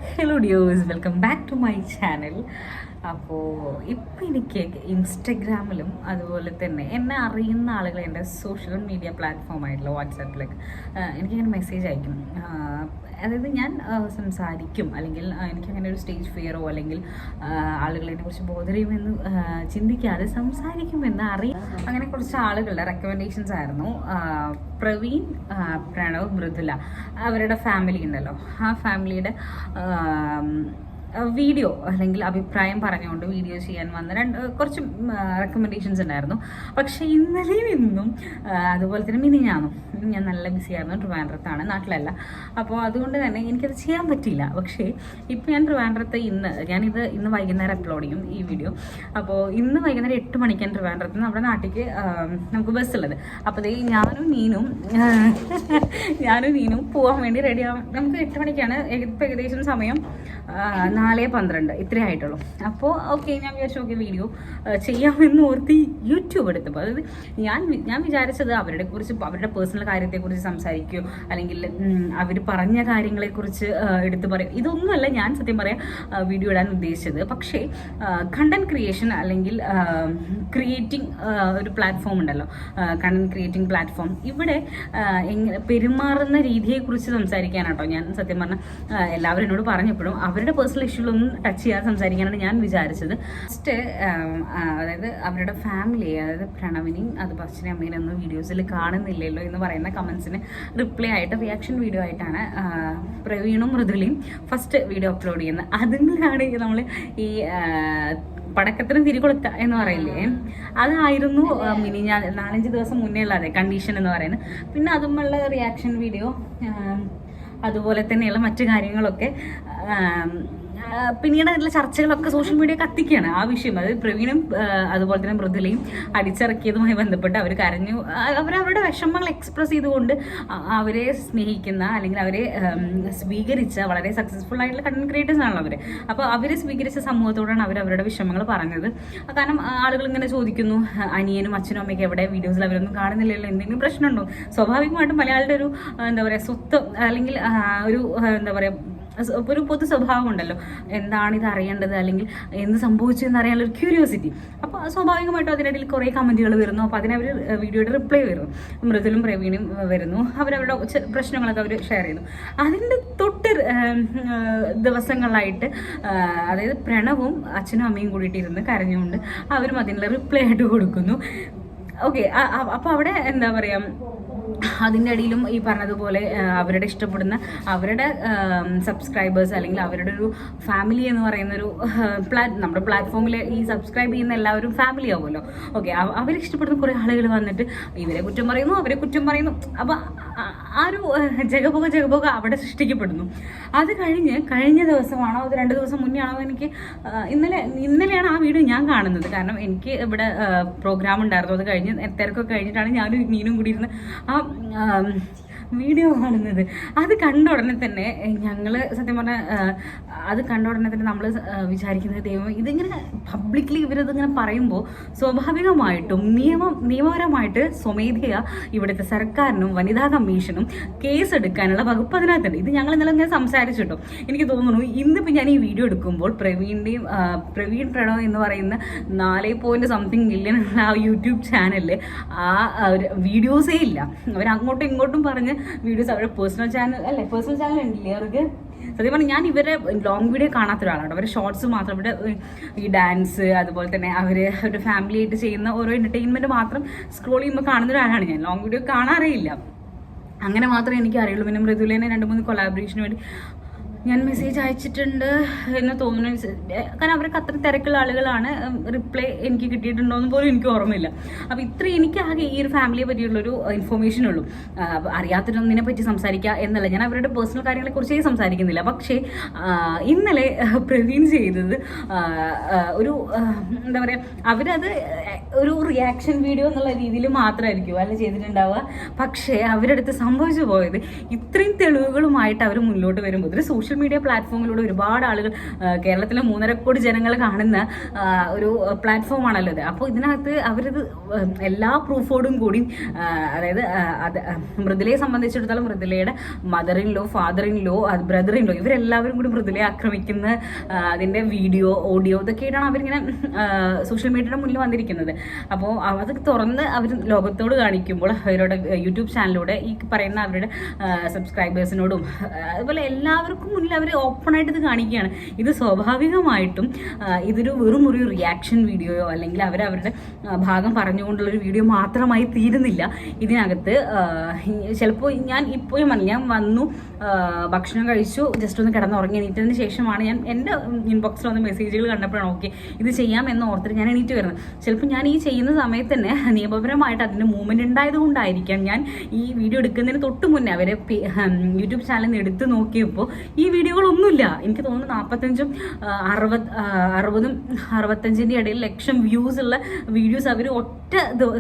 Hello dears, welcome back to my channel. അപ്പോൾ ഇപ്പം എനിക്ക് ഇൻസ്റ്റഗ്രാമിലും അതുപോലെ തന്നെ എന്നെ അറിയുന്ന ആളുകൾ എൻ്റെ സോഷ്യൽ മീഡിയ പ്ലാറ്റ്ഫോമായിട്ടുള്ള വാട്സാപ്പിലൊക്കെ എനിക്കങ്ങനെ മെസ്സേജ് അയക്കും. അതായത് ഞാൻ സംസാരിക്കും, അല്ലെങ്കിൽ എനിക്കങ്ങനെ ഒരു സ്റ്റേജ് ഫിയറോ അല്ലെങ്കിൽ ആളുകളെ കുറിച്ച് ബോധറിയുമെന്ന് ചിന്തിക്കാതെ സംസാരിക്കുമെന്ന് അറിയാം. അങ്ങനെ കുറച്ച് ആളുകളുടെ റെക്കമെൻഡേഷൻസ് ആയിരുന്നു. പ്രവീൺ, പ്രണവ്, മൃദുല, അവരുടെ ഫാമിലി ഉണ്ടല്ലോ, ആ ഫാമിലിയുടെ വീഡിയോ അല്ലെങ്കിൽ അഭിപ്രായം പറഞ്ഞുകൊണ്ട് വീഡിയോ ചെയ്യാൻ വന്ന കുറച്ച് റെക്കമെൻഡേഷൻസ് ഉണ്ടായിരുന്നു. പക്ഷേ ഇന്നലെയും ഇന്നും അതുപോലെ തന്നെ മിനിഞ്ഞാന്നും ഞാൻ നല്ല ബിസി ആയിരുന്നു. ട്രിവാൻഡ്രത്താണ്, നാട്ടിലല്ല. അപ്പോൾ അതുകൊണ്ട് തന്നെ എനിക്കത് ചെയ്യാൻ പറ്റിയില്ല. പക്ഷേ ഇപ്പോൾ ഞാൻ ട്രിവാൻഡ്രത്ത് ഞാനിത് ഇന്ന് വൈകുന്നേരം അപ്ലോഡ് ചെയ്യും ഈ വീഡിയോ. അപ്പോൾ ഇന്ന് വൈകുന്നേരം 8 മണിക്കാണ് ട്രിവാൻഡ്രത്ത് നിന്ന് നമ്മുടെ നാട്ടിലേക്ക് നമുക്ക് ബസ്സുള്ളത്. അപ്പോൾ അതേ ഞാനും നീനും പോകാൻ വേണ്ടി റെഡിയാവും. നമുക്ക് 8 മണിക്കാണ് ഇപ്പോൾ ഏകദേശം സമയം 4:12 ഇത്രേ ആയിട്ടുള്ളൂ. അപ്പോൾ ഓക്കെ, ഞാൻ വിചാരിച്ചു വീഡിയോ ചെയ്യാമെന്ന് ഓർത്തി യൂട്യൂബ് എടുത്തപ്പോൾ അതായത് ഞാൻ വിചാരിച്ചത് അവരുടെ പേഴ്സണൽ കാര്യത്തെക്കുറിച്ച് സംസാരിക്കുകയോ അല്ലെങ്കിൽ അവർ പറഞ്ഞ കാര്യങ്ങളെക്കുറിച്ച് എടുത്തു പറയും, ഇതൊന്നുമല്ല ഞാൻ സത്യം പറയാം വീഡിയോ ഇടാൻ ഉദ്ദേശിച്ചത്. പക്ഷേ കണ്ടന്റ് ക്രിയേഷൻ അല്ലെങ്കിൽ ക്രിയേറ്റിംഗ് ഒരു പ്ലാറ്റ്ഫോം ഉണ്ടല്ലോ, കണ്ടന്റ് ക്രിയേറ്റിംഗ് പ്ലാറ്റ്ഫോം, ഇവിടെ പെരുമാറുന്ന രീതിയെക്കുറിച്ച് സംസാരിക്കാനാട്ടോ ഞാൻ സത്യം പറഞ്ഞാൽ എല്ലാവരും എന്നോട് പറഞ്ഞപ്പോഴും അവരുടെ പേഴ്സണൽ ഇഷ്യൂകളൊന്നും ടച്ച് ചെയ്യാതെ സംസാരിക്കാനാണ് ഞാൻ വിചാരിച്ചത്. ഫസ്റ്റ് അതായത് അവരുടെ ഫാമിലി, അതായത് പ്രണവിനെയും അത് പച്ചനെ അമ്മേനൊന്നും വീഡിയോസിൽ കാണുന്നില്ലല്ലോ എന്ന് പറയുന്ന കമൻസിന് റിപ്ലൈ ആയിട്ട് റിയാക്ഷൻ വീഡിയോ ആയിട്ടാണ് പ്രവീണും മൃദുലയും ഫസ്റ്റ് വീഡിയോ അപ്ലോഡ് ചെയ്യുന്നത്. അതിലാണ് നമ്മൾ ഈ പടക്കത്തിന് തിരികൊളുത്ത എന്ന് പറയില്ലേ, അതായിരുന്നു ഞാൻ 4-5 ദിവസം മുന്നേ ഉള്ളത് കണ്ടീഷൻ എന്ന് പറയുന്നത്. പിന്നെ അതുമുള്ള റിയാക്ഷൻ വീഡിയോ അതുപോലെ തന്നെയുള്ള മറ്റു കാര്യങ്ങളൊക്കെ പിന്നീട് അതിലുള്ള ചർച്ചകളൊക്കെ സോഷ്യൽ മീഡിയ കത്തിക്കുകയാണ് ആ വിഷയം. അതായത് പ്രവീണും അതുപോലെ തന്നെ മൃദുലയും അടിച്ചിറക്കിയതുമായി ബന്ധപ്പെട്ട് അവർ കരഞ്ഞു. അവരവരുടെ വിഷമങ്ങൾ എക്സ്പ്രസ് ചെയ്തുകൊണ്ട് അവരെ സ്നേഹിക്കുന്ന അല്ലെങ്കിൽ അവരെ സ്വീകരിച്ച വളരെ സക്സസ്ഫുൾ ആയിട്ടുള്ള കണ്ടന്റ് ക്രിയേറ്റേഴ്സ് ആണല്ലോ അവർ. അപ്പോൾ അവരെ സ്വീകരിച്ച സമൂഹത്തോടാണ് അവരുടെ വിഷമങ്ങൾ പറഞ്ഞത്. കാരണം ആളുകൾ ഇങ്ങനെ ചോദിക്കുന്നു, അനിയനും അച്ഛനും അമ്മയ്ക്ക് എവിടെ വീഡിയോസിൽ അവരൊന്നും കാണുന്നില്ലല്ലോ, എന്തെങ്കിലും പ്രശ്നമുണ്ടോ? സ്വാഭാവികമായിട്ടും മലയാളിയുടെ ഒരു എന്താ പറയുക സ്വത്ത് അല്ലെങ്കിൽ ഒരു എന്താ പറയുക ഒരു പൊതു സ്വഭാവം ഉണ്ടല്ലോ, എന്താണ് ഇത് അറിയേണ്ടത് അല്ലെങ്കിൽ എന്ത് സംഭവിച്ചു എന്നറിയാനുള്ള ഒരു ക്യൂരിയോസിറ്റി. അപ്പോൾ സ്വാഭാവികമായിട്ടും അതിനിടയിൽ കുറേ കമൻറ്റുകൾ വരുന്നു. അപ്പോൾ അതിനവർ വീഡിയോയുടെ റിപ്ലൈ വരുന്നു, മൃദുലും പ്രവീണും വരുന്നു, അവരവരുടെ പ്രശ്നങ്ങളൊക്കെ അവർ ഷെയർ ചെയ്യുന്നു. അതിൻ്റെ തൊട്ട് ദിവസങ്ങളായിട്ട് അതായത് പ്രണവും അച്ഛനും അമ്മയും കൂടിയിട്ടിരുന്ന് കരഞ്ഞുകൊണ്ട് അവരും അതിനുള്ള റിപ്ലൈ ആയിട്ട് കൊടുക്കുന്നു. ഓക്കെ, അപ്പോൾ അവിടെ എന്താ പറയുക, അതിൻ്റെ ഇടയിലും ഈ പറഞ്ഞതുപോലെ അവരുടെ ഇഷ്ടപ്പെടുന്ന അവരുടെ സബ്സ്ക്രൈബേഴ്സ് അല്ലെങ്കിൽ അവരുടെ ഒരു ഫാമിലി എന്ന് പറയുന്നൊരു നമ്മുടെ പ്ലാറ്റ്ഫോമിൽ ഈ സബ്സ്ക്രൈബ് ചെയ്യുന്ന എല്ലാവരും ഫാമിലി ആവുമല്ലോ. ഓക്കെ, അവരിഷ്ടപ്പെടുന്ന കുറേ ആളുകൾ വന്നിട്ട് ഇവരെ കുറ്റം പറയുന്നു, അവരെ കുറ്റം പറയുന്നു. അപ്പോൾ ആ ഒരു ജഗബോഗ അവിടെ സൃഷ്ടിക്കപ്പെടുന്നു. അത് കഴിഞ്ഞ ദിവസമാണോ അത് 2 ദിവസം മുന്നേ ആണോ എനിക്ക് ഇന്നലെയാണ് ആ വീഡിയോ ഞാൻ കാണുന്നത്. കാരണം എനിക്ക് ഇവിടെ പ്രോഗ്രാം ഉണ്ടായിരുന്നു, അത് കഴിഞ്ഞ് തിരക്കൊക്കെ കഴിഞ്ഞിട്ടാണ് ഞാനും നീനും കൂടി ഇരുന്ന് വീഡിയോ കാണുന്നത്. അത് കണ്ട ഉടനെ തന്നെ ഞങ്ങൾ സത്യം പറഞ്ഞാൽ അത് കണ്ട ഉടനെ തന്നെ നമ്മൾ വിചാരിക്കുന്നത്, ദൈവം ഇതിങ്ങനെ പബ്ലിക്കലി ഇവരിതിങ്ങനെ പറയുമ്പോൾ സ്വാഭാവികമായിട്ടും നിയമപരമായിട്ട് സ്വമേധയാ ഇവിടുത്തെ സർക്കാരിനും വനിതാ കമ്മീഷനും കേസ് എടുക്കാനുള്ള വകുപ്പ് അതിനകത്തുണ്ട്. ഇത് ഞങ്ങൾ ഇന്നലെ ഇങ്ങനെ സംസാരിച്ചിട്ടോ. എനിക്ക് തോന്നുന്നു ഇന്നിപ്പോൾ ഞാൻ ഈ വീഡിയോ എടുക്കുമ്പോൾ പ്രവീൺ പ്രണവ് എന്ന് പറയുന്ന 4.something million ഉള്ള ആ യൂട്യൂബ് ചാനലിൽ ആ വീഡിയോസേ ഇല്ല. അവരങ്ങോട്ടും ഇങ്ങോട്ടും പറഞ്ഞ് വീഡിയോസ് അവരുടെ പേഴ്സണൽ ചാനൽ ഉണ്ടല്ലേ അവർക്ക്. സത്യം പറഞ്ഞാൽ ഞാൻ ഇവരെ ലോങ് വീഡിയോ കാണാത്ത ഒരാളാണ്. അവരുടെ ഷോർട്സ് മാത്രം, ഇവിടെ ഈ ഡാൻസ് അതുപോലെ തന്നെ അവരുടെ ഫാമിലി ആയിട്ട് ചെയ്യുന്ന ഓരോ എൻ്റർടൈൻമെൻറ്റ് മാത്രം സ്ക്രോൾ ചെയ്യുമ്പോൾ കാണുന്ന ഒരാളാണ് ഞാൻ. ലോങ് വീഡിയോ കാണാറേയില്ല, അങ്ങനെ മാത്രമേ എനിക്ക് അറിയുള്ളൂ. പിന്നെ മൃദുലേനെ 2-3 കൊളാബറേഷന് വേണ്ടി ഞാൻ മെസ്സേജ് അയച്ചിട്ടുണ്ട് എന്ന് തോന്നുന്നു. കാരണം അവർക്ക് അത്ര തിരക്കുള്ള ആളുകളാണ്. റിപ്ലൈ എനിക്ക് കിട്ടിയിട്ടുണ്ടോ എന്ന് പോലും എനിക്ക് ഓർമ്മയില്ല. അപ്പോൾ ഇത്രയും എനിക്ക് ആകെ ഈ ഒരു ഫാമിലിയെ പറ്റിയുള്ളൊരു ഇൻഫോർമേഷൻ ഉള്ളൂ. അറിയാത്തൊരൊന്നിനെ പറ്റി സംസാരിക്കുക എന്നല്ല, ഞാൻ അവരുടെ പേഴ്സണൽ കാര്യങ്ങളെക്കുറിച്ചേ സംസാരിക്കുന്നില്ല. പക്ഷേ ഇന്നലെ പ്രവീൺ ചെയ്തത് ഒരു എന്താ പറയുക, അവരത് ഒരു റിയാക്ഷൻ വീഡിയോ എന്നുള്ള രീതിയിൽ മാത്രമായിരിക്കും അല്ല ചെയ്തിട്ടുണ്ടാവുക. പക്ഷേ അവരുടെ അടുത്ത് സംഭവിച്ചു പോയത് ഇത്രയും തെളിവുകളുമായിട്ട് അവർ മുന്നോട്ട് വരുമ്പോൾ ഒരു സോഷ്യൽ സോഷ്യൽ മീഡിയ പ്ലാറ്റ്ഫോമിലൂടെ ഒരുപാട് ആളുകൾ, കേരളത്തിലെ 3.5 കോടി ജനങ്ങൾ കാണുന്ന ഒരു പ്ലാറ്റ്ഫോമാണല്ലോ ഇത്. അപ്പോൾ ഇതിനകത്ത് അവരിത് എല്ലാ പ്രൂഫോടും കൂടി, അതായത് മൃദുലയെ സംബന്ധിച്ചിടത്തോളം മൃദുലയുടെ mother in law, father in law, brother in law, ഇവരെല്ലാവരും കൂടി മൃദുലയെ ആക്രമിക്കുന്ന അതിൻ്റെ വീഡിയോ, ഓഡിയോ ഇതൊക്കെയായിട്ടാണ് അവരിങ്ങനെ സോഷ്യൽ മീഡിയയുടെ മുന്നിൽ വന്നിരിക്കുന്നത്. അപ്പോൾ അത് തുറന്ന് അവർ ലോകത്തോട് കാണിക്കുമ്പോൾ അവരുടെ യൂട്യൂബ് ചാനലിലൂടെ ഈ പറയുന്ന അവരുടെ സബ്സ്ക്രൈബേഴ്സിനോടും അതുപോലെ എല്ലാവർക്കും മുന്നിൽ അവർ ഓപ്പണായിട്ട് ഇത് കാണിക്കുകയാണ്. ഇത് സ്വാഭാവികമായിട്ടും ഇതൊരു വെറും ഒരു റിയാക്ഷൻ വീഡിയോയോ അല്ലെങ്കിൽ അവരവരുടെ ഭാഗം പറഞ്ഞുകൊണ്ടുള്ളൊരു വീഡിയോ മാത്രമായി തീരുന്നില്ല. ഇതിനകത്ത് ചിലപ്പോൾ ഞാൻ വന്നു, ഭക്ഷണം കഴിച്ചു, ജസ്റ്റ് ഒന്ന് കിടന്നുറങ്ങി എണീറ്റതിന് ശേഷമാണ് ഞാൻ എൻ്റെ ഇൻബോക്സിൽ വന്ന മെസ്സേജുകൾ കണ്ടപ്പോഴാണ് ഓക്കെ ഇത് ചെയ്യാമെന്ന് ഓർത്തിട്ട് ഞാൻ എണീറ്റ് വരുന്നത്. ചിലപ്പോൾ ഞാൻ ഈ ചെയ്യുന്ന സമയത്ത് തന്നെ നിയമപരമായിട്ട് അതിൻ്റെ മൂവ്മെൻറ്റ് ഉണ്ടായത് കൊണ്ടായിരിക്കാം ഞാൻ ഈ വീഡിയോ എടുക്കുന്നതിന് തൊട്ട് മുന്നേ അവരെ യൂട്യൂബ് ചാനലിൽ നിന്ന് എടുത്ത് നോക്കിയപ്പോൾ ഈ വീഡിയോകളൊന്നുമില്ല. എനിക്ക് തോന്നുന്നു 60-65 ഇടയിൽ ലക്ഷം വ്യൂസ് ഉള്ള വീഡിയോസ് അവർ ഒറ്റ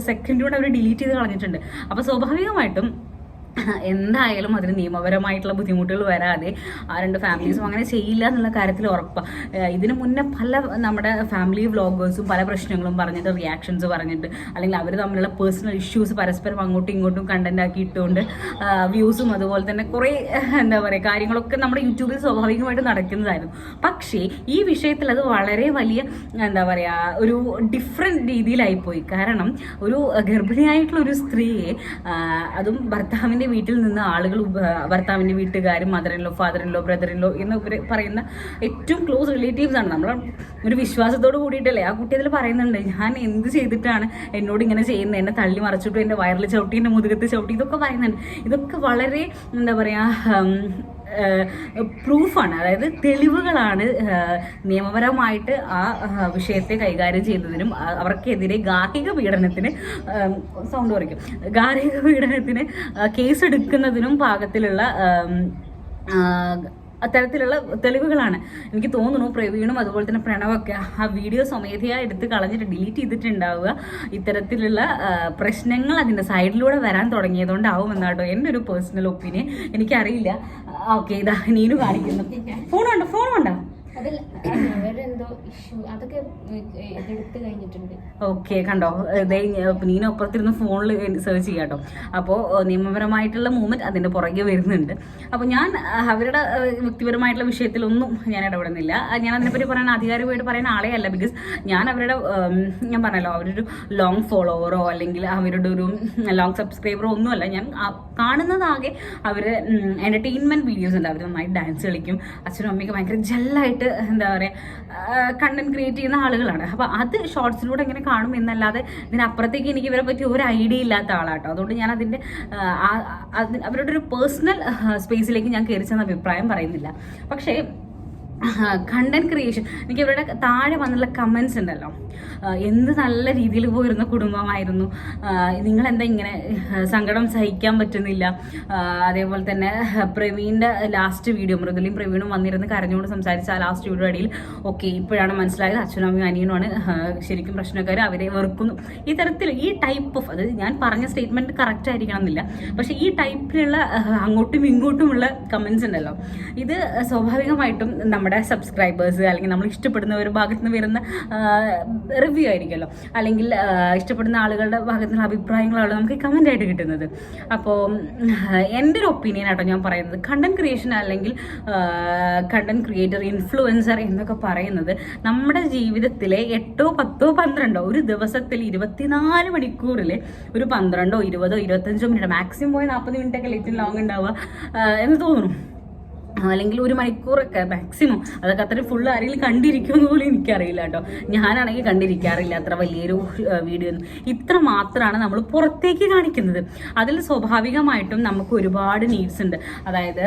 സെക്കൻഡിലൂടെ അവർ ഡിലീറ്റ് ചെയ്ത് കളഞ്ഞിട്ടുണ്ട്. അപ്പോൾ സ്വാഭാവികമായിട്ടും എന്തായാലും അതിന് നിയമപരമായിട്ടുള്ള ബുദ്ധിമുട്ടുകൾ വരാതെ ആ രണ്ട് ഫാമിലീസും അങ്ങനെ ചെയ്യില്ല എന്നുള്ള കാര്യത്തിൽ ഉറപ്പാണ്. ഇതിനു മുന്നേ പല നമ്മുടെ ഫാമിലി വ്ളോഗേഴ്സും പല പ്രശ്നങ്ങളും പറഞ്ഞിട്ട്, റിയാക്ഷൻസ് പറഞ്ഞിട്ട്, അല്ലെങ്കിൽ അവർ തമ്മിലുള്ള പേഴ്സണൽ ഇഷ്യൂസ് പരസ്പരം അങ്ങോട്ടും ഇങ്ങോട്ടും കണ്ടന്റ് ആക്കി ഇട്ടുകൊണ്ട് വ്യൂസും അതുപോലെ തന്നെ കുറേ എന്താ പറയുക കാര്യങ്ങളൊക്കെ നമ്മുടെ യൂട്യൂബിൽ സ്വാഭാവികമായിട്ട് നടക്കുന്നതായിരുന്നു. പക്ഷേ ഈ വിഷയത്തിൽ അത് വളരെ വലിയ എന്താ പറയുക ഒരു ഡിഫറെൻറ്റ് രീതിയിലായിപ്പോയി. കാരണം ഒരു ഗർഭിണിയായിട്ടുള്ള ഒരു സ്ത്രീയെ, അതും ഭർത്താവിൻ്റെ വീട്ടിൽ നിന്ന് ആളുകൾ, ഭർത്താവിൻ്റെ വീട്ടുകാരും, mother in law, father in law, brother in law എന്ന് പറയുന്ന ഏറ്റവും ക്ലോസ് റിലേറ്റീവ്സ് ആണ്. നമ്മൾ ഒരു വിശ്വാസത്തോട് കൂടിയിട്ടല്ലേ ആ കുട്ടി അതിൽ പറയുന്നുണ്ട്, ഞാൻ എന്ത് ചെയ്തിട്ടാണ് എന്നോട് ഇങ്ങനെ ചെയ്യുന്നത്, എന്നെ തള്ളി മറിച്ചിട്ടു, എൻ്റെ വയറിൽ ചവിട്ടി, എൻ്റെ മുതുകത്ത് ചവിട്ടി, ഇതൊക്കെ പറയുന്നുണ്ട്. ഇതൊക്കെ വളരെ എന്താ പറയുക പ്രൂഫാണ്, അതായത് തെളിവുകളാണ് നിയമപരമായിട്ട് ആ വിഷയത്തെ കൈകാര്യം ചെയ്യുന്നതിനും അവർക്കെതിരെ ഗാർഹിക പീഡനത്തിന് കേസെടുക്കുന്നതിനും പാകത്തിലുള്ള അത്തരത്തിലുള്ള തെളിവുകളാണ്. എനിക്ക് തോന്നുന്നു പ്രവീണും അതുപോലെ തന്നെ പ്രണവൊക്കെ ആ വീഡിയോ സ്വമേധയാ എടുത്ത് കളഞ്ഞിട്ട് ഡിലീറ്റ് ചെയ്തിട്ടുണ്ടാവുക ഇത്തരത്തിലുള്ള പ്രശ്നങ്ങൾ അതിൻ്റെ സൈഡിലൂടെ വരാൻ തുടങ്ങിയതുകൊണ്ടാവും എന്നാട്ടോ എൻ്റെ ഒരു പേഴ്സണൽ ഒപ്പീനിയൻ. എനിക്കറിയില്ല. ഓക്കെ, ഇതാ നീനു കാണിക്കുന്നു. ഫോണുണ്ടോ ഓക്കെ, കണ്ടോ, നീന അപ്പുറത്തിരുന്ന് ഫോണിൽ സെർച്ച് ചെയ്യാം കേട്ടോ. അപ്പോൾ നിയമപരമായിട്ടുള്ള മൂവ്മെന്റ് അതിന്റെ പുറകെ വരുന്നുണ്ട്. അപ്പോൾ ഞാൻ അവരുടെ വ്യക്തിപരമായിട്ടുള്ള വിഷയത്തിലൊന്നും ഞാൻ ഇടപെടുന്നില്ല. ഞാൻ അതിനെപ്പറ്റി പറയാൻ ആധികാരികമായിട്ട് പറയുന്ന ആളെ അല്ല. ബിക്കോസ് ഞാൻ അവരുടെ ഞാൻ പറഞ്ഞല്ലോ, അവരൊരു ലോങ് ഫോളോവറോ അല്ലെങ്കിൽ അവരുടെ ഒരു ലോങ് സബ്സ്ക്രൈബറോ ഒന്നുമല്ല. ഞാൻ കാണുന്നതാകെ അവർ എന്റർടൈൻമെന്റ് വീഡിയോസ് ഉണ്ട്. അവർ നന്നായി ഡാൻസ് കളിക്കും. അച്ഛനും അമ്മയ്ക്ക് ഭയങ്കര ജെല്ലായിട്ട് എന്താ പറയുക കണ്ടന്റ് ക്രിയേറ്റ് ചെയ്യുന്ന ആളുകളാണ്. അപ്പോൾ അത് ഷോർട്സിലൂടെ എങ്ങനെ കാണും എന്നല്ലാതെ ഇതിനപ്പുറത്തേക്ക് എനിക്ക് ഇവരെ പറ്റി ഒരു ഐഡിയ ഇല്ലാത്ത ആളാട്ടോ. അതുകൊണ്ട് ഞാൻ അതിൻ്റെ അവരുടെ ഒരു പേഴ്സണൽ സ്പേസിലേക്ക് ഞാൻ കയറി ചെന്ന അഭിപ്രായം പറയുന്നില്ല. പക്ഷേ കണ്ടന്റ് ക്രിയേഷൻ, എനിക്ക് ഇവരുടെ താഴെ വന്നുള്ള കമൻസ് ഉണ്ടല്ലോ, എന്ത് നല്ല രീതിയിൽ പോയിരുന്ന കുടുംബമായിരുന്നു, നിങ്ങളെന്താ ഇങ്ങനെ, സങ്കടം സഹിക്കാൻ പറ്റുന്നില്ല. അതേപോലെ തന്നെ പ്രവീണിൻ്റെ ലാസ്റ്റ് വീഡിയോ, മൃദുലയും പ്രവീണും വന്നിരുന്ന് കരഞ്ഞുകൊണ്ട് സംസാരിച്ച ആ ലാസ്റ്റ് വീഡിയോ ഇടയിൽ ഓക്കെ ഇപ്പോഴാണ് മനസ്സിലായത് അച്ഛനും അമ്മയും അനിയനുമാണ് ശരിക്കും പ്രശ്നക്കാർ, അവരെ വെറുക്കുന്നു. ഈ തരത്തിൽ ഈ ടൈപ്പ് ഓഫ്, അത് ഞാൻ പറഞ്ഞ സ്റ്റേറ്റ്മെൻറ്റ് കറക്റ്റ് ആയിരിക്കണം എന്നില്ല, പക്ഷേ ഈ ടൈപ്പിലുള്ള അങ്ങോട്ടും ഇങ്ങോട്ടുമുള്ള കമൻസ് ഉണ്ടല്ലോ, ഇത് സ്വാഭാവികമായിട്ടും നമ്മുടെ സബ്സ്ക്രൈബേഴ്സ് അല്ലെങ്കിൽ നമ്മൾ ഇഷ്ടപ്പെടുന്ന ഒരു ഭാഗത്ത് നിന്ന് വരുന്ന റിവ്യൂ ആയിരിക്കുമല്ലോ, അല്ലെങ്കിൽ ഇഷ്ടപ്പെടുന്ന ആളുകളുടെ ഭാഗത്തു നിന്നുള്ള അഭിപ്രായങ്ങളാണ് നമുക്ക് കമൻ്റ് ആയിട്ട് കിട്ടുന്നത്. അപ്പോൾ എൻ്റെ ഒരു ഒപ്പീനിയൻ ആട്ടോ ഞാൻ പറയുന്നത്, കണ്ടന്റ് ക്രിയേഷൻ അല്ലെങ്കിൽ കണ്ടന്റ് ക്രിയേറ്റർ, ഇൻഫ്ലുവൻസർ എന്നൊക്കെ പറയുന്നത് നമ്മുടെ ജീവിതത്തിലെ 8, 10, 12 ഒരു ദിവസത്തിൽ 24 മണിക്കൂറിൽ ഒരു 12, 20, 25 മിനിറ്റ്, മാക്സിമം പോയി 40 മിനിറ്റൊക്കെ ലേറ്റും ലോങ് ഉണ്ടാവുക എന്ന് തോന്നുന്നു. അല്ലെങ്കിൽ 1 മണിക്കൂറൊക്കെ മാക്സിമം, അതൊക്കെ അത്രയും ഫുള്ള് ആരെങ്കിലും കണ്ടിരിക്കുമെന്ന് പോലും എനിക്കറിയില്ല കേട്ടോ. ഞാനാണെങ്കിൽ കണ്ടിരിക്കാറില്ല അത്ര വലിയൊരു വീഡിയോ ഒന്നും. ഇത്ര മാത്രമാണ് നമ്മൾ പുറത്തേക്ക് കാണിക്കുന്നത്. അതിൽ സ്വാഭാവികമായിട്ടും നമുക്ക് ഒരുപാട് നീഡ്സ് ഉണ്ട്. അതായത്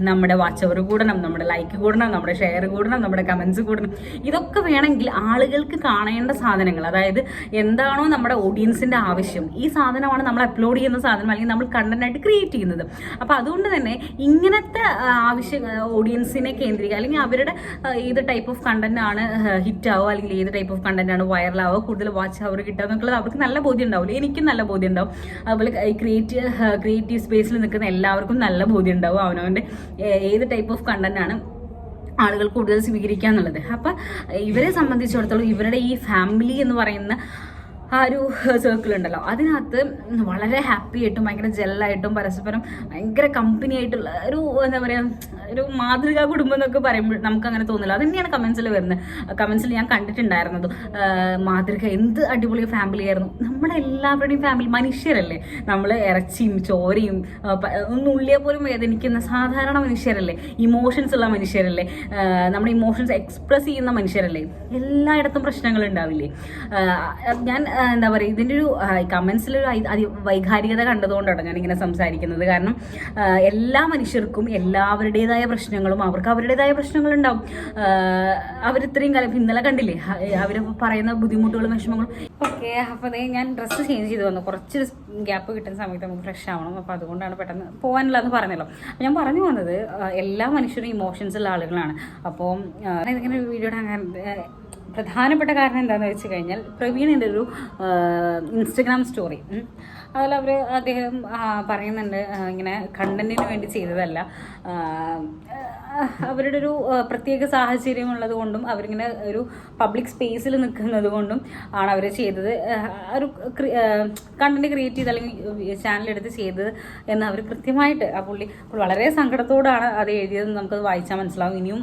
നമ്മുടെ വാച്ച് അവർ കൂടണം, നമ്മുടെ ലൈക്ക് കൂടണം, നമ്മുടെ ഷെയർ കൂടണം, നമ്മുടെ കമൻസ് കൂടണം. ഇതൊക്കെ വേണമെങ്കിൽ ആളുകൾക്ക് കാണേണ്ട സാധനങ്ങൾ, അതായത് എന്താണോ നമ്മുടെ ഓഡിയൻസിൻ്റെ ആവശ്യം, ഈ സാധനമാണ് നമ്മൾ അപ്ലോഡ് ചെയ്യുന്ന സാധനം അല്ലെങ്കിൽ നമ്മൾ കണ്ടന്റായിട്ട് ക്രിയേറ്റ് ചെയ്യുന്നത്. അപ്പോൾ അതുകൊണ്ട് തന്നെ ഇങ്ങനത്തെ ആവശ്യങ്ങൾ ഓഡിയൻസിനെ കേന്ദ്രീകരിക്കുക, അല്ലെങ്കിൽ അവരുടെ ഏത് ടൈപ്പ് ഓഫ് കണ്ടന്റ് ആണ് ഹിറ്റ് ആവുക, അല്ലെങ്കിൽ ഏത് ടൈപ്പ് ഓഫ് കണ്ടന്റ് ആണ് വൈറലാവുക, കൂടുതൽ വാച്ച് അവർ കിട്ടുക എന്നുള്ളത് അവർക്ക് നല്ല ബോധ്യം ഉണ്ടാവില്ല. എനിക്കും നല്ല ബോധ്യം ഉണ്ടാവും. അതുപോലെ ക്രിയേറ്റീവ് സ്പേസിൽ നിൽക്കുന്ന എല്ലാവർക്കും നല്ല ബോധ്യം ഉണ്ടാവും അവനവൻ്റെ ഏത് ടൈപ്പ് ഓഫ് കണ്ടന്റ് ആണ് ആളുകൾ കൂടുതൽ സ്വീകരിക്കുക എന്നുള്ളത്. അപ്പം ഇവരെ സംബന്ധിച്ചിടത്തോളം ഇവരുടെ ഈ ഫാമിലി എന്ന് പറയുന്ന ആ ഒരു സർക്കിൾ ഉണ്ടല്ലോ, അതിനകത്ത് വളരെ ഹാപ്പി ആയിട്ടും ഭയങ്കര ജെല്ലായിട്ടും പരസ്പരം ഭയങ്കര കമ്പനി ആയിട്ടുള്ള ഒരു എന്താ പറയുക, ഒരു മാതൃകാ കുടുംബം എന്നൊക്കെ പറയുമ്പോൾ നമുക്ക് അങ്ങനെ തോന്നില്ല. അത് തന്നെയാണ് കമൻസിൽ വരുന്നത്. കമൻസിൽ ഞാൻ കണ്ടിട്ടുണ്ടായിരുന്നത് മാതൃക എന്ത് അടിപൊളി ഫാമിലി ആയിരുന്നു. നമ്മളെല്ലാവരുടെയും ഫാമിലി മനുഷ്യരല്ലേ, നമ്മൾ ഇറച്ചിയും ചോരയും ഒന്നുള്ളിയെ പോലും വേദനിക്കുന്ന സാധാരണ മനുഷ്യരല്ലേ, ഇമോഷൻസ് ഉള്ള മനുഷ്യരല്ലേ, നമ്മുടെ ഇമോഷൻസ് എക്സ്പ്രസ് ചെയ്യുന്ന മനുഷ്യരല്ലേ. എല്ലായിടത്തും പ്രശ്നങ്ങൾ ഉണ്ടാവില്ലേ. ഞാൻ എന്താ പറയുക, ഇതിൻ്റെ ഒരു കമൻസിലൊരു വൈകാരികത കണ്ടതുകൊണ്ടാണ് ഞാനിങ്ങനെ സംസാരിക്കുന്നത്. കാരണം എല്ലാ മനുഷ്യർക്കും എല്ലാവരുടേതായ പ്രശ്നങ്ങളും അവർക്ക് അവരുടേതായ പ്രശ്നങ്ങളുണ്ടാവും. അവരിത്രയും കാലം ഇന്നലെ കണ്ടില്ലേ അവർ പറയുന്ന ബുദ്ധിമുട്ടുകളും വിഷമങ്ങളും. ഓക്കെ, അപ്പോൾ അതേ ഞാൻ ഡ്രസ്സ് ചേഞ്ച് ചെയ്ത് വന്നു. കുറച്ച് ഗ്യാപ്പ് കിട്ടുന്ന സമയത്ത് നമുക്ക് ഫ്രഷ് ആവണം. അപ്പോൾ അതുകൊണ്ടാണ് പെട്ടെന്ന് പോകാനുള്ളതെന്ന് പറഞ്ഞല്ലോ. ഞാൻ പറഞ്ഞു വന്നത് എല്ലാ മനുഷ്യരും ഇമോഷൻസ് ഉള്ള ആളുകളാണ്. അപ്പോൾ ഇതിങ്ങനെ വീഡിയോയുടെ അങ്ങനെ പ്രധാനപ്പെട്ട കാരണം എന്താണെന്ന് വെച്ച് കഴിഞ്ഞാൽ, പ്രവീണിൻ്റെ ഒരു ഇൻസ്റ്റഗ്രാം സ്റ്റോറി അതിൽ അദ്ദേഹം പറയുന്നുണ്ട്, ഇങ്ങനെ കണ്ടന്റിന് വേണ്ടി ചെയ്തതല്ല, അവരുടെ ഒരു പ്രത്യേക സാഹചര്യം ഉള്ളത് കൊണ്ടും അവരിങ്ങനെ ഒരു പബ്ലിക് സ്പേസിൽ നിൽക്കുന്നത് കൊണ്ടും ആണ് അവർ ചെയ്തത്, ഒരു കണ്ടന്റ് ക്രിയേറ്റ് ചെയ്ത് അല്ലെങ്കിൽ ചാനലെടുത്ത് ചെയ്തത് എന്ന് അവർ കൃത്യമായിട്ട് ആ പുള്ളി വളരെ സങ്കടത്തോടാണ് അത് എഴുതിയതെന്ന് നമുക്കത് വായിച്ചാൽ മനസ്സിലാവും. ഇനിയും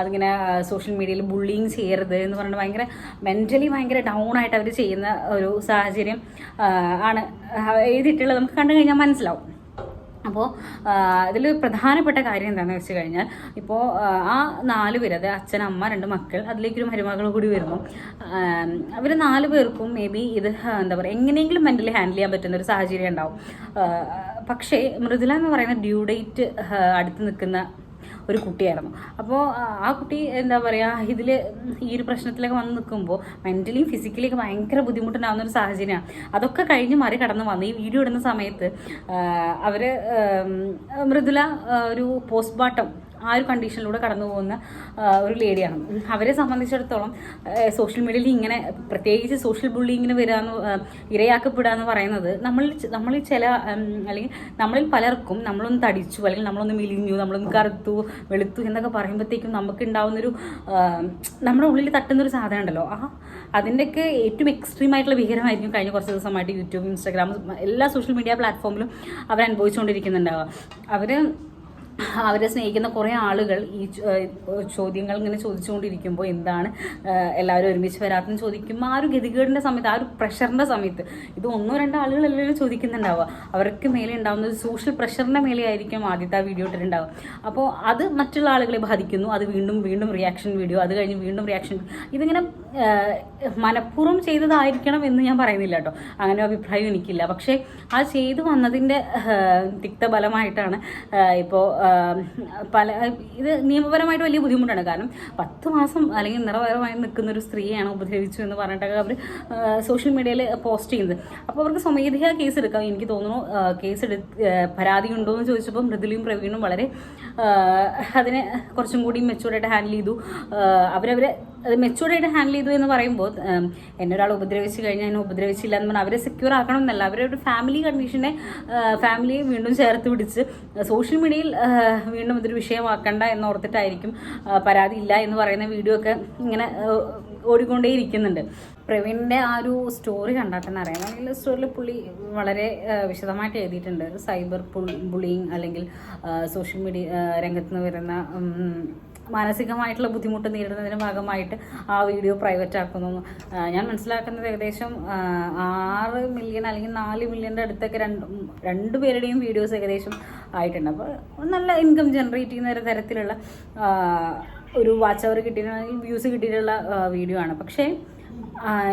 അതിങ്ങനെ സോഷ്യൽ മീഡിയയിൽ ബുള്ളിങ് ചെയ്യരുത് എന്ന് പറഞ്ഞിട്ട് ഭയങ്കര മെൻ്റലി ഭയങ്കര ഡൗൺ ആയിട്ട് അവർ ചെയ്യുന്ന ഒരു സാഹചര്യം ആണ് എഴുതിയിട്ടുള്ളത്. നമുക്ക് കണ്ടു കഴിഞ്ഞാൽ മനസ്സിലാവും. അപ്പോൾ ഇതിൽ പ്രധാനപ്പെട്ട കാര്യം എന്താണെന്ന് വെച്ച് കഴിഞ്ഞാൽ, ഇപ്പോൾ ആ 4 പേര്, അത് അച്ഛൻ, അമ്മ, 2 മക്കൾ, അതിലേക്കൊരു മരുമകൾ കൂടി വരുന്നു. അവർ 4 പേർക്കും മേ ബി ഇത് എന്താ പറയുക, എങ്ങനെയെങ്കിലും മെൻ്റലി ഹാൻഡിൽ ചെയ്യാൻ പറ്റുന്ന ഒരു സാഹചര്യം ഉണ്ടാവും. പക്ഷേ മൃദുല എന്ന് പറയുന്ന ഡ്യൂ ഡേറ്റ് അടുത്ത് നിൽക്കുന്ന ഒരു കുട്ടിയായിരുന്നു. അപ്പോൾ ആ കുട്ടി എന്താ പറയുക, ഇതിൽ ഈ ഒരു പ്രശ്നത്തിലൊക്കെ വന്ന് നിൽക്കുമ്പോൾ മെൻ്റലിയും ഫിസിക്കലിയൊക്കെ ഭയങ്കര ബുദ്ധിമുട്ടുണ്ടാകുന്ന ഒരു സാഹചര്യമാണ്. അതൊക്കെ കഴിഞ്ഞ് മറികടന്ന് വന്ന് ഈ വീഡിയോ ഇടുന്ന സമയത്ത് അവർ മൃദുല ഒരു പോസ്റ്റ്മോർട്ടം ആ ഒരു കണ്ടീഷനിലൂടെ കടന്നു പോകുന്ന ഒരു ലേഡിയാണ്. അവരെ സംബന്ധിച്ചിടത്തോളം സോഷ്യൽ മീഡിയയിൽ ഇങ്ങനെ പ്രത്യേകിച്ച് സോഷ്യൽ ബുള്ളിങ്ങിന് ഇരയാക്കപ്പെടുക എന്ന് പറയുന്നത് നമ്മളിൽ ചില അല്ലെങ്കിൽ നമ്മളിൽ പലർക്കും നമ്മളൊന്ന് തടിച്ചു അല്ലെങ്കിൽ നമ്മളൊന്ന് മെലിഞ്ഞു, നമ്മളൊന്ന് കറുത്തു വെളുത്തു എന്നൊക്കെ പറയുമ്പോഴത്തേക്കും നമുക്ക് ഉണ്ടാവുന്നൊരു നമ്മുടെ ഉള്ളിൽ തട്ടുന്നൊരു സാധനം ഉണ്ടല്ലോ, അതിൻ്റെയൊക്കെ ഏറ്റവും എക്സ്ട്രീം ആയിട്ടുള്ള വിഹരമായിരിക്കും കഴിഞ്ഞ കുറച്ച് ദിവസമായിട്ട് യൂട്യൂബ്, ഇൻസ്റ്റാഗ്രാം, എല്ലാ സോഷ്യൽ മീഡിയ പ്ലാറ്റ്ഫോമിലും അവരനുഭവിച്ചുകൊണ്ടിരിക്കുന്നുണ്ടാവുക. അവരെ സ്നേഹിക്കുന്ന കുറേ ആളുകൾ ഈ ചോദ്യങ്ങൾ ഇങ്ങനെ ചോദിച്ചുകൊണ്ടിരിക്കുമ്പോൾ എന്താണ് എല്ലാവരും ഒരുമിച്ച് വരാത്തെന്ന് ചോദിക്കുമ്പോൾ ആ ഒരു ഗതികേടിൻ്റെ സമയത്ത്, ആ ഒരു പ്രഷറിൻ്റെ സമയത്ത്, ഇത് 1-2 ആളുകളെല്ലാം ചോദിക്കുന്നുണ്ടാവുക. അവർക്ക് മേലെ ഉണ്ടാകുന്നത് സോഷ്യൽ പ്രഷറിൻ്റെ മേലെ ആയിരിക്കും ആദ്യത്തെ ആ വീഡിയോ ഇട്ടിട്ടുണ്ടാവുക. അപ്പോൾ അത് മറ്റുള്ള ആളുകളെ ബാധിക്കുന്നു. അത് വീണ്ടും റിയാക്ഷൻ വീഡിയോ, അത് കഴിഞ്ഞ് വീണ്ടും റിയാക്ഷൻ. ഇതിങ്ങനെ മനഃപൂർവ്വം ചെയ്തതായിരിക്കണം എന്ന് ഞാൻ പറയുന്നില്ല കേട്ടോ, അങ്ങനെ അഭിപ്രായം എനിക്കില്ല. പക്ഷേ ആ ചെയ്തു വന്നതിൻ്റെ തിക്തഫലമായിട്ടാണ് ഇപ്പോൾ ഇത് നിയമപരമായിട്ട് വലിയ ബുദ്ധിമുട്ടാണ്. കാരണം 10 മാസം അല്ലെങ്കിൽ നിറപരമായി നിൽക്കുന്ന ഒരു സ്ത്രീയാണ് ഉപദ്രവിച്ചു എന്ന് പറഞ്ഞിട്ടൊക്കെ അവർ സോഷ്യൽ മീഡിയയിൽ പോസ്റ്റ് ചെയ്യുന്നത്. അപ്പോൾ അവർക്ക് സ്വമേധയാ കേസ് എടുക്കാം. എനിക്ക് തോന്നുന്നു പരാതി ഉണ്ടോ എന്ന് ചോദിച്ചപ്പോൾ മൃദുലയും പ്രവീണും വളരെ അതിനെ കുറച്ചും കൂടി മെച്ചൂർഡായിട്ട് ഹാൻഡിൽ ചെയ്തു. അവരവരെ മെച്ചൂർഡായിട്ട് ഹാൻഡിൽ ചെയ്തു എന്ന് പറയുമ്പോൾ, എന്നെ ഒരാൾ ഉപദ്രവിച്ച് കഴിഞ്ഞാൽ എന്നെ ഉപദ്രവിച്ചില്ല എന്ന് പറഞ്ഞാൽ അവരെ സെക്യൂർ ആക്കണം എന്നല്ല, അവരുടെ ഫാമിലി കണ്ടീഷനെ ഫാമിലിയെ വീണ്ടും ചേർത്ത് പിടിച്ച് സോഷ്യൽ മീഡിയയിൽ വീണ്ടും ഇതൊരു വിഷയമാക്കണ്ട എന്നോർത്തിട്ടായിരിക്കും പരാതി ഇല്ല എന്ന് പറയുന്ന വീഡിയോ ഒക്കെ ഇങ്ങനെ ഓടിക്കൊണ്ടേ ഇരിക്കുന്നുണ്ട്. പ്രവീണിൻ്റെ ആ ഒരു സ്റ്റോറി കണ്ടാൽ തന്നെ അറിയാം. അല്ലെങ്കിൽ സ്റ്റോറിയിൽ പുള്ളി വളരെ വിശദമായിട്ട് എഴുതിയിട്ടുണ്ട്. സൈബർ ബുള്ളിങ് അല്ലെങ്കിൽ സോഷ്യൽ മീഡിയ രംഗത്ത് നിന്ന് വരുന്ന മാനസികമായിട്ടുള്ള ബുദ്ധിമുട്ട് നേരിടുന്നതിൻ്റെ ഭാഗമായിട്ട് ആ വീഡിയോ പ്രൈവറ്റ് ആക്കുന്നു. ഞാൻ മനസ്സിലാക്കുന്നത് ഏകദേശം 6 മില്യൺ അല്ലെങ്കിൽ 4 മില്യൻ്റെ അടുത്തൊക്കെ രണ്ടുപേരുടെയും വീഡിയോസ് ഏകദേശം ആയിട്ടുണ്ട്. അപ്പോൾ നല്ല ഇൻകം ജനറേറ്റ് ചെയ്യുന്ന ഒരു തരത്തിലുള്ള ഒരു വാച്ച് അവർ കിട്ടിയിട്ടുണ്ടെങ്കിൽ വ്യൂസ് കിട്ടിയിട്ടുള്ള വീഡിയോ ആണ്. പക്ഷേ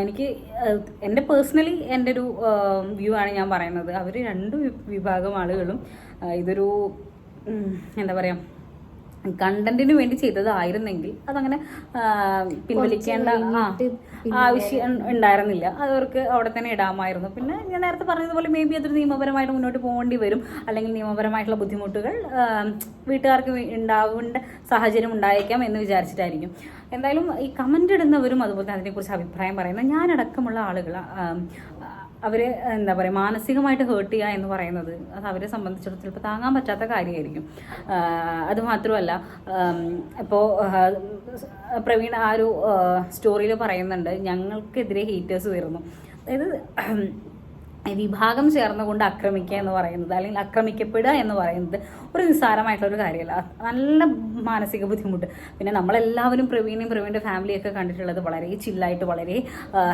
എനിക്ക് എൻ്റെ പേഴ്സണലി എൻ്റെ ഒരു വ്യൂ ആണ് ഞാൻ പറയുന്നത്. അവർ 2 വിഭാഗം ആളുകളും ഇതൊരു എന്താ പറയുക, കണ്ടന്റിന് വേണ്ടി ചെയ്തതായിരുന്നെങ്കിൽ അതങ്ങനെ പിൻവലിക്കേണ്ട ആവശ്യം ഉണ്ടായിരുന്നില്ല. അതവർക്ക് അവിടെ തന്നെ ഇടാമായിരുന്നു. പിന്നെ ഞാൻ നേരത്തെ പറഞ്ഞതുപോലെ മേ ബി അതൊരു നിയമപരമായിട്ട് മുന്നോട്ട് പോകേണ്ടി വരും, അല്ലെങ്കിൽ നിയമപരമായിട്ടുള്ള ബുദ്ധിമുട്ടുകൾ വീട്ടുകാർക്ക് ഉണ്ടാവേണ്ട സാഹചര്യം ഉണ്ടായേക്കാം എന്ന് വിചാരിച്ചിട്ടായിരിക്കും. എന്തായാലും ഈ കമന്റ് ഇടുന്നവരും അതുപോലെ അതിനെക്കുറിച്ച് അഭിപ്രായം പറയുന്ന ഞാനടക്കമുള്ള ആളുകൾ അവരെ എന്താ പറയുക മാനസികമായിട്ട് ഹേർട്ട് ചെയ്യുക എന്ന് പറയുന്നത് അത് അവരെ സംബന്ധിച്ചിടത്തോളം ചിലപ്പോൾ താങ്ങാൻ പറ്റാത്ത കാര്യമായിരിക്കും. അതുമാത്രമല്ല ഇപ്പോൾ പ്രവീൺ ആ ഒരു സ്റ്റോറിയിൽ പറയുന്നുണ്ട് ഞങ്ങൾക്കെതിരെ ഹേറ്റേഴ്സ് വരുന്നു. അതായത് വിഭാഗം ചേർന്നുകൊണ്ട് ആക്രമിക്കുക എന്ന് പറയുന്നത്, അല്ലെങ്കിൽ ആക്രമിക്കപ്പെടുക എന്ന് പറയുന്നത് ഒരു നിസ്സാരമായിട്ടുള്ളൊരു കാര്യമല്ല. നല്ല മാനസിക ബുദ്ധിമുട്ട്. പിന്നെ നമ്മളെല്ലാവരും പ്രവീണിൻ്റെ ഫാമിലിയൊക്കെ കണ്ടിട്ടുള്ളത് വളരെ ചില്ലായിട്ട് വളരെ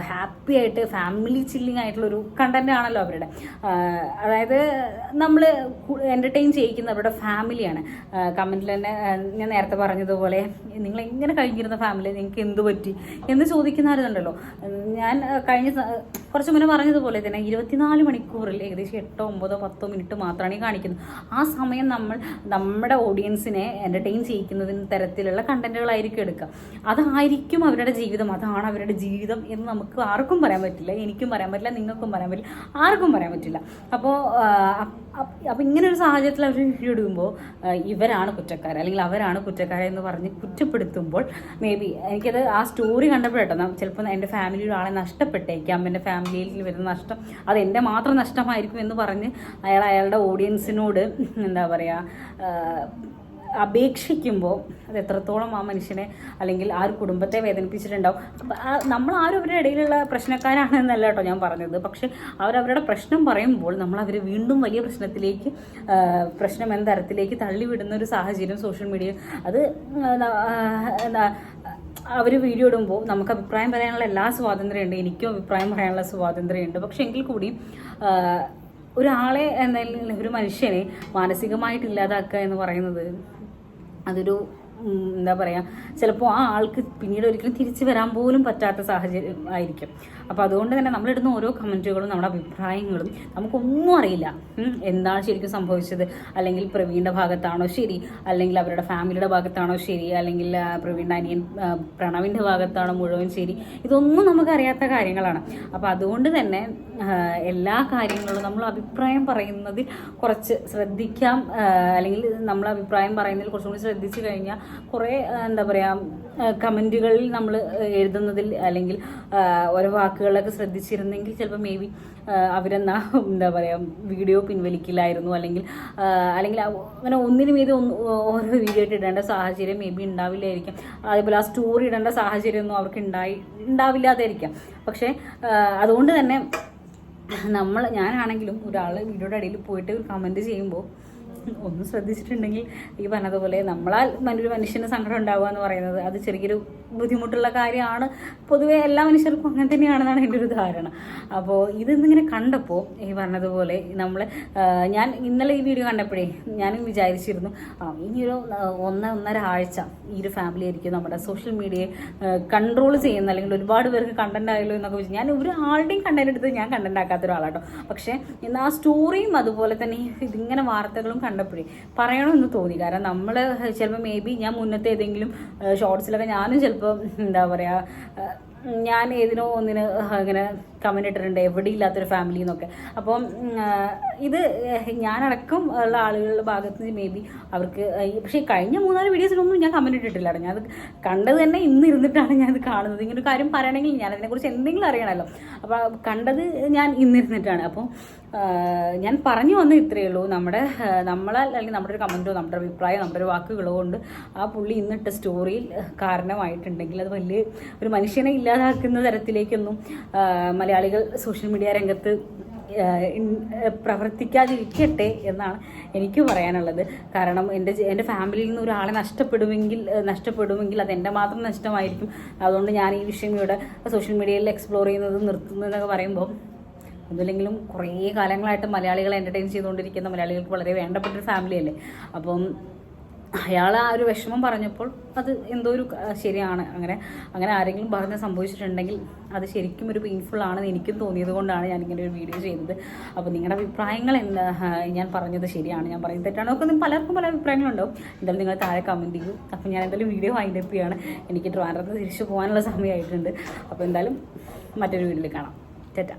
ഹാപ്പി ആയിട്ട് ഫാമിലി ചില്ലിങ് ആയിട്ടുള്ളൊരു കണ്ടന്റ് ആണല്ലോ അവരുടെ. അതായത് നമ്മൾ എൻ്റർടൈൻ ചെയ്യിക്കുന്ന അവരുടെ ഫാമിലിയാണ്. കമൻറ്റിൽ തന്നെ ഞാൻ നേരത്തെ പറഞ്ഞതുപോലെ നിങ്ങൾ എങ്ങനെ കഴിഞ്ഞിരുന്ന ഫാമിലി, നിങ്ങൾക്ക് എന്ത് പറ്റി എന്ന് ചോദിക്കുന്നവരുണ്ടല്ലോ. ഞാൻ കഴിഞ്ഞ കുറച്ച് മുന്നേ പറഞ്ഞതുപോലെ തന്നെ 24 മണിക്കൂറിൽ ഏകദേശം 8, 9, 10 മിനിറ്റ് മാത്രമാണ് ഈ കാണിക്കുന്നത്. ആ സമയം നമ്മൾ നമ്മുടെ ഓഡിയൻസിനെ എൻ്റർടൈൻ ചെയ്യിക്കുന്നതിന് തരത്തിലുള്ള കണ്ടന്റുകളായിരിക്കും എടുക്കുക. അതായിരിക്കും അവരുടെ ജീവിതം, അതാണ് അവരുടെ ജീവിതം എന്ന് നമുക്ക് ആർക്കും പറയാൻ പറ്റില്ല. എനിക്കും പറയാൻ പറ്റില്ല, നിങ്ങൾക്കും പറയാൻ പറ്റില്ല, ആർക്കും പറയാൻ പറ്റില്ല. അപ്പോൾ ഇങ്ങനെ ഒരു സാഹചര്യത്തിൽ അവർ വീഡിയോ ഇടുമ്പോൾ ഇവരാണ് കുറ്റക്കാർ അല്ലെങ്കിൽ അവരാണ് കുറ്റക്കാരെന്ന് പറഞ്ഞ് കുറ്റപ്പെടുത്തുമ്പോൾ മേ ബി എനിക്കത് ആ സ്റ്റോറി കണ്ടപ്പോഴേട്ടോ ചിലപ്പോൾ എൻ്റെ ഫാമിലിയിൽ ഒരാളെ നഷ്ടപ്പെട്ടേക്കാം, എൻ്റെ ഫാമിലിയിൽ വരുന്ന നഷ്ടം അത് എൻ്റെ മാത്രം നഷ്ടമായിരിക്കും എന്ന് പറഞ്ഞ് അയാളുടെ ഓഡിയൻസിനോട് എന്താ പറയുക അപേക്ഷിക്കുമ്പോൾ അത് എത്രത്തോളം ആ മനുഷ്യനെ അല്ലെങ്കിൽ ആ ഒരു കുടുംബത്തെ വേദനിപ്പിച്ചിട്ടുണ്ടാവും. നമ്മൾ ആരും അവരുടെ ഇടയിലുള്ള പ്രശ്നക്കാരാണെന്നല്ല കേട്ടോ ഞാൻ പറഞ്ഞത്. പക്ഷെ അവരവരുടെ പ്രശ്നം പറയുമ്പോൾ നമ്മൾ അവർ വീണ്ടും വലിയ പ്രശ്നത്തിലേക്ക് പ്രശ്നം എന്ന തരത്തിലേക്ക് തള്ളിവിടുന്ന ഒരു സാഹചര്യം സോഷ്യൽ മീഡിയ അത് അവർ വീഡിയോ ഇടുമ്പോൾ നമുക്ക് അഭിപ്രായം പറയാനുള്ള എല്ലാ സ്വാതന്ത്ര്യമുണ്ട്, എനിക്കും അഭിപ്രായം പറയാനുള്ള സ്വാതന്ത്ര്യമുണ്ട്. പക്ഷെ എങ്കിൽ കൂടി ഒരാളെ എന്തായാലും ഒരു മനുഷ്യനെ മാനസികമായിട്ട് ഇല്ലാതാക്കുക എന്ന് പറയുന്നത് അതൊരു എന്താ പറയുക ചിലപ്പോൾ ആ ആൾക്ക് പിന്നീട് ഒരിക്കലും തിരിച്ചു വരാൻ പോലും പറ്റാത്ത സാഹചര്യം ആയിരിക്കും. അപ്പോൾ അതുകൊണ്ട് തന്നെ നമ്മളിടുന്ന ഓരോ കമൻറ്റുകളും നമ്മുടെ അഭിപ്രായങ്ങളും നമുക്കൊന്നും അറിയില്ല എന്താണ് ശരിക്കും സംഭവിച്ചത്, അല്ലെങ്കിൽ പ്രവീണിൻ്റെ ഭാഗത്താണോ ശരി, അല്ലെങ്കിൽ അവരുടെ ഫാമിലിയുടെ ഭാഗത്താണോ ശരി, അല്ലെങ്കിൽ പ്രവീണിൻ്റെ അനിയൻ പ്രണവിൻ്റെ ഭാഗത്താണോ മുഴുവൻ ശരി, ഇതൊന്നും നമുക്കറിയാത്ത കാര്യങ്ങളാണ്. അപ്പോൾ അതുകൊണ്ട് തന്നെ എല്ലാ കാര്യങ്ങളും നമ്മൾ അഭിപ്രായം പറയുന്നതിൽ കുറച്ച് ശ്രദ്ധിക്കാം, അല്ലെങ്കിൽ നമ്മൾ അഭിപ്രായം പറയുന്നതിൽ കുറച്ചും കൂടി ശ്രദ്ധിച്ചു കഴിഞ്ഞാൽ കുറേ എന്താ പറയുക കമൻറ്റുകളിൽ നമ്മൾ എഴുതുന്നതിൽ അല്ലെങ്കിൽ ഓരോ വാക്കുകളൊക്കെ ശ്രദ്ധിച്ചിരുന്നെങ്കിൽ ചിലപ്പോൾ മേ ബി അവരെന്നാ എന്താ പറയുക വീഡിയോ പിൻവലിക്കില്ലായിരുന്നു, അല്ലെങ്കിൽ അങ്ങനെ ഒന്നിനും ഇത് ഓരോ വീഡിയോ ഇട്ട് ഇടേണ്ട സാഹചര്യം മേ ബി ഉണ്ടാവില്ലായിരിക്കാം. അതേപോലെ ആ സ്റ്റോറി ഇടേണ്ട സാഹചര്യമൊന്നും അവർക്ക് ഉണ്ടാവില്ലാതായിരിക്കാം. പക്ഷേ അതുകൊണ്ട് തന്നെ ഞാനാണെങ്കിലും ഒരാൾ വീഡിയോയുടെ ഇടയിൽ പോയിട്ട് കമൻറ്റ് ചെയ്യുമ്പോൾ ഒന്ന് ശ്രദ്ധിച്ചിട്ടുണ്ടെങ്കിൽ ഈ പറഞ്ഞതുപോലെ നമ്മളാൽ ഒരു മനുഷ്യന് സങ്കടം ഉണ്ടാവുക എന്ന് പറയുന്നത് അത് ചെറിയൊരു ബുദ്ധിമുട്ടുള്ള കാര്യമാണ്. പൊതുവേ എല്ലാ മനുഷ്യർക്കും അങ്ങനെ തന്നെയാണെന്നാണ് എൻ്റെ ഒരു ധാരണ. അപ്പോൾ ഇതിങ്ങനെ കണ്ടപ്പോൾ ഈ പറഞ്ഞതുപോലെ ഞാൻ ഇന്നലെ ഈ വീഡിയോ കണ്ടപ്പോഴേ ഞാനും വിചാരിച്ചിരുന്നു ഇനിയൊരു 1-1.5 ആഴ്ച ഈ ഒരു ഫാമിലി ആയിരിക്കും നമ്മുടെ സോഷ്യൽ മീഡിയയെ കൺട്രോൾ ചെയ്യുന്ന, അല്ലെങ്കിൽ ഒരുപാട് പേർക്ക് കണ്ടന്റ് ആയല്ലോ എന്നൊക്കെ വെച്ച് ഞാൻ ഒരു ആളുടെയും കണ്ടന്റ് എടുത്ത് ഞാൻ കണ്ടന്റ് ആക്കാത്ത ഒരാളാട്ടോ. പക്ഷേ ഇന്ന് ആ സ്റ്റോറിയും അതുപോലെ തന്നെ ഇതിങ്ങനെ വാർത്തകളും കണ്ടപ്പോഴേ പറയണമെന്ന് തോന്നി. കാരണം നമ്മൾ ചിലപ്പോൾ മേ ബി ഞാൻ മുന്നത്തെ ഏതെങ്കിലും ഷോർട്സിലൊക്കെ ഞാനും ചിലപ്പോൾ എന്താ പറയുക ഞാൻ ഏതിനോ ഒന്നിന് ഇങ്ങനെ കമൻറ്റ് ഇട്ടിട്ടുണ്ട് എവിടെ ഇല്ലാത്തൊരു ഫാമിലി എന്നൊക്കെ. അപ്പം ഇത് ഞാനടക്കം ഉള്ള ആളുകളുടെ ഭാഗത്ത് നിന്ന് മേ ബി അവർക്ക് പക്ഷേ കഴിഞ്ഞ 3-4 വീഡിയോസിലൊന്നും ഞാൻ കമൻറ്റ് ഇട്ടിട്ടില്ല. ഞാനത് കണ്ടത് തന്നെ ഇന്ന് ഇരുന്നിട്ടാണ് ഞാനത് കാണുന്നത്. ഇങ്ങനെ ഒരു കാര്യം പറയണമെങ്കിൽ ഞാൻ അതിനെക്കുറിച്ച് എന്തെങ്കിലും അറിയണമല്ലോ. അപ്പോൾ കണ്ടത് ഞാൻ ഇന്നിരുന്നിട്ടാണ്. അപ്പോൾ ഞാൻ പറഞ്ഞു വന്ന ഇത്രയേ ഉള്ളൂ. നമ്മളാൽ അല്ലെങ്കിൽ നമ്മുടെ ഒരു കമൻറ്റോ നമ്മുടെ അഭിപ്രായം നമ്മുടെ ഒരു വാക്കുകളോ കൊണ്ട് ആ പുള്ളി ഇന്നിട്ട സ്റ്റോറിയിൽ കാരണമായിട്ടുണ്ടെങ്കിൽ അത് വലിയ ഒരു മനുഷ്യനെ ഇല്ലാതാക്കുന്ന തരത്തിലേക്കൊന്നും മലയാളികൾ സോഷ്യൽ മീഡിയ രംഗത്ത് പ്രവർത്തിക്കാതിരിക്കട്ടെ എന്നാണ് എനിക്ക് പറയാനുള്ളത്. കാരണം എൻ്റെ ഫാമിലിയിൽ നിന്ന് ഒരാളെ നഷ്ടപ്പെടുമെങ്കിൽ അത് എൻ്റെ മാത്രം നഷ്ടമായിരിക്കും. അതുകൊണ്ട് ഞാൻ ഈ വിഷയം ഇവിടെ സോഷ്യൽ മീഡിയയിൽ എക്സ്പ്ലോർ ചെയ്യുന്നത് നിർത്തുന്നതെന്നൊക്കെ പറയുമ്പോൾ ഒന്നുമില്ലെങ്കിലും കുറേ കാലങ്ങളായിട്ട് മലയാളികളെ എൻ്റർടൈൻ ചെയ്തുകൊണ്ടിരിക്കുന്ന മലയാളികൾക്ക് വളരെ വേണ്ടപ്പെട്ടൊരു ഫാമിലിയല്ലേ. അപ്പം അയാൾ ആ ഒരു വിഷമം പറഞ്ഞപ്പോൾ അത് എന്തോ ഒരു ശരിയാണ്, അങ്ങനെ ആരെങ്കിലും പറഞ്ഞ് സംഭവിച്ചിട്ടുണ്ടെങ്കിൽ അത് ശരിക്കും ഒരു പെയിൻഫുൾ ആണെന്ന് എനിക്കും തോന്നിയത് കൊണ്ടാണ് ഞാനിങ്ങനെ ഒരു വീഡിയോ ചെയ്തത്. അപ്പോൾ നിങ്ങളുടെ അഭിപ്രായങ്ങൾ എന്താ, ഞാൻ പറഞ്ഞത് ശരിയാണ്, ഞാൻ പറയുന്നത് തെറ്റാണോ ഒക്കെ പലർക്കും പല അഭിപ്രായങ്ങളുണ്ടാവും. എന്തായാലും നിങ്ങൾ താഴെ കമൻറ്റ് ചെയ്യൂ. അപ്പോൾ ഞാൻ എന്തായാലും വീഡിയോ വൈൻഡപ്പ് ചെയ്യാണ്. എനിക്ക് ട്രിവാൻഡ്രത്ത് തിരിച്ചു പോകാനുള്ള സമയമായിട്ടുണ്ട്. അപ്പോൾ എന്തായാലും മറ്റൊരു വീഡിയോയിൽ കാണാം. ടാറ്റാ.